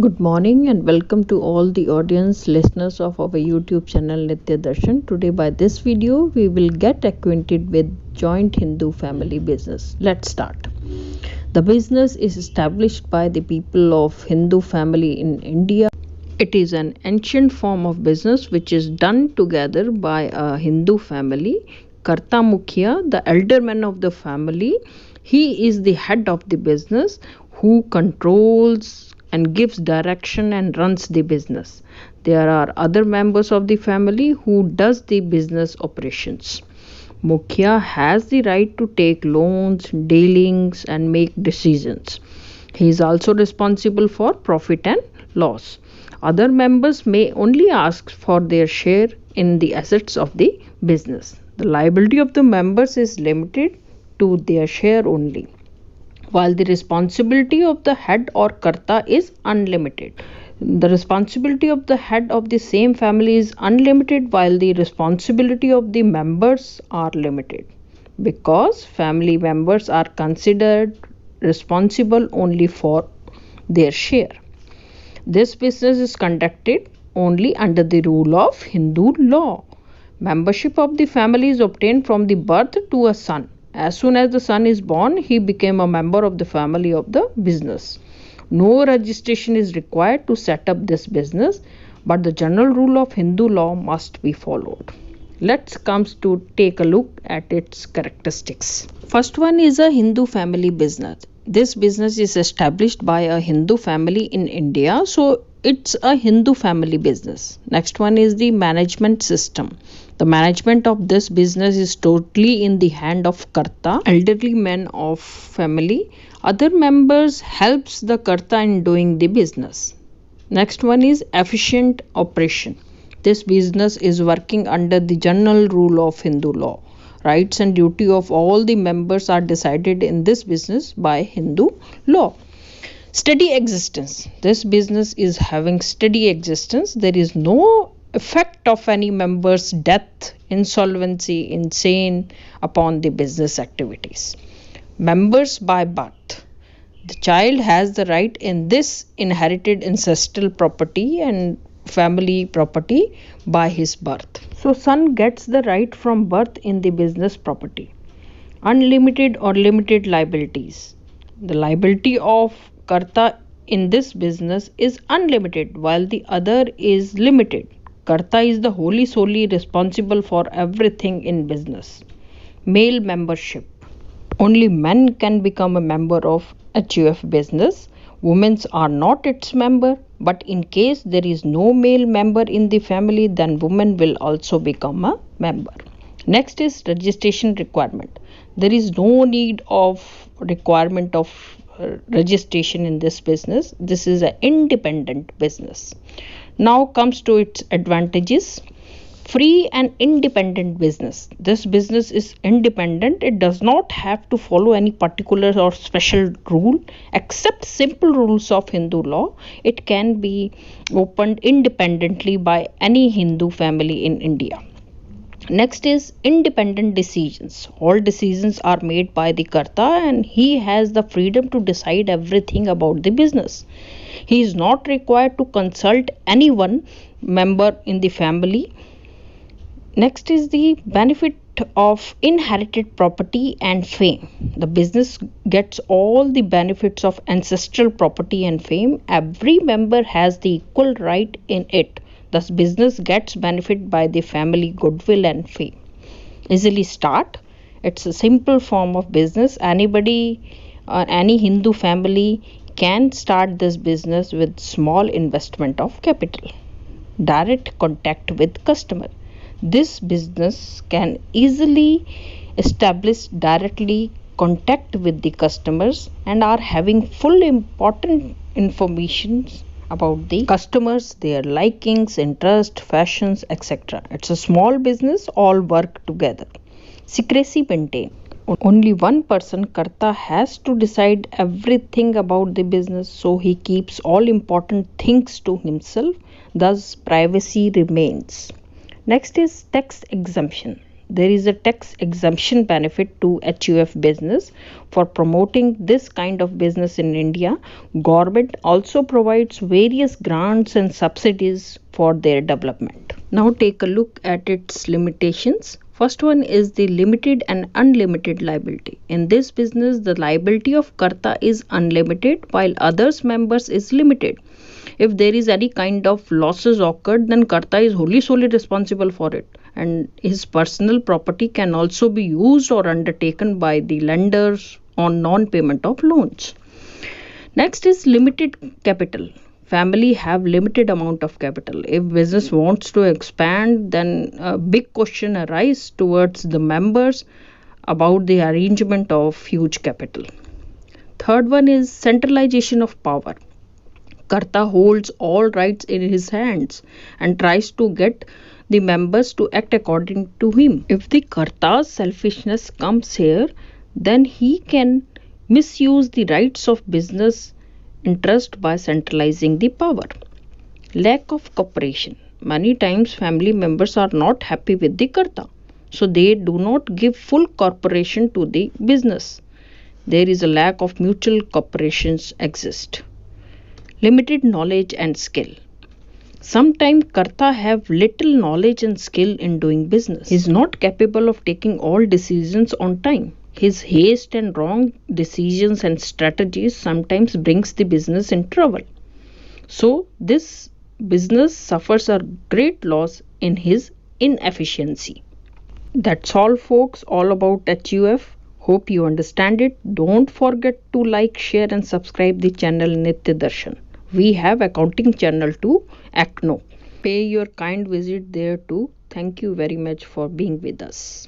Good morning and welcome to all the audience listeners of our YouTube channel Nitya Darshan. Today by this video we will get acquainted with joint Hindu family business. Let's start. The business is established by the people of Hindu family in India. It is an ancient form of business which is done together by a Hindu family. Karta Mukhya, the elder man of the family, he is the head of the business who controls and gives direction and runs the business. There are other members of the family who does the business operations. Mukhya has the right to take loans, dealings and make decisions. He is also responsible for profit and loss. Other members may only ask for their share in the assets of the business. The liability of the members is limited to their share only, while the responsibility of the head or karta is unlimited. The responsibility of the head of the same family is unlimited, while the responsibility of the members are limited, because family members are considered responsible only for their share. This business is conducted only under the rule of Hindu law. Membership of the family is obtained from the birth to a son. As soon as the son is born, he became a member of the family of the business. No registration is required to set up this business, but the general rule of Hindu law must be followed. Let's come to take a look at its characteristics. First one is a Hindu family business. This business is established by a Hindu family in India, so it's a Hindu family business. Next one is the management system. The management of this business is totally in the hand of karta, elderly men of family. Other members helps the karta in doing the business. Next one is efficient operation. This business is working under the general rule of Hindu law. Rights and duty of all the members are decided in this business by Hindu law. Steady existence. This business is having steady existence. There is no effect of any member's death, insolvency, insane upon the business activities. Members by birth. The child has the right in this inherited ancestral property and family property by his birth. So son gets the right from birth in the business property. Unlimited or limited liabilities. The liability of karta in this business is unlimited, while the other is limited. Karta is the wholly solely responsible for everything in business. Male membership. Only men can become a member of HUF business. Women are not its member, but in case there is no male member in the family, then women will also become a member. Next is registration requirement. There is no need of requirement of registration in this business. This is an independent business. Now comes to its advantages. Free and independent business. This business is independent. It does not have to follow any particular or special rule except simple rules of Hindu law. It can be opened independently by any Hindu family in India. Next is independent decisions. All decisions are made by the karta and he has the freedom to decide everything about the business. He is not required to consult anyone member in the family. Next is the benefit of inherited property and fame. The business gets all the benefits of ancestral property and fame. Every member has the equal right in it. Thus, business gets benefit by the family goodwill and fame. Easily start. It's a simple form of business. Anybody or any Hindu family can start this business with small investment of capital. Direct contact with customer. This business can easily establish directly contact with the customers and are having full important information about the customers, their likings, interest, fashions, etc. It's a small business, all work together. Secrecy maintained. Only one person, karta, has to decide everything about the business, so he keeps all important things to himself. Thus, privacy remains. Next is tax exemption. There is a tax exemption benefit to HUF business. For promoting this kind of business in India, government also provides various grants and subsidies for their development. Now take a look at its limitations. First one is the limited and unlimited liability. In this business, the liability of Karta is unlimited while others members is limited. If there is any kind of losses occurred, then Karta is wholly solely responsible for it, and his personal property can also be used or undertaken by the lenders on non-payment of loans. Next is limited capital. Family have limited amount of capital. If business wants to expand, then a big question arises towards the members about the arrangement of huge capital. Third one is centralization of power. Karta holds all rights in his hands and tries to get the members to act according to him. If the Karta's selfishness comes here, then he can misuse the rights of business interest by centralizing the power. Lack of cooperation. Many times family members are not happy with the Karta, so they do not give full cooperation to the business. There is a lack of mutual cooperations exist. Limited knowledge and skill. Sometimes Karta have little knowledge and skill in doing business. He is not capable of taking all decisions on time. His haste and wrong decisions and strategies sometimes brings the business in trouble. So this business suffers a great loss in his inefficiency. That's all folks, all about HUF. Hope you understand it. Don't forget to like, share and subscribe the channel Nitya Darshan. We have accounting channel too, ACNO. Pay your kind visit there too. Thank you very much for being with us.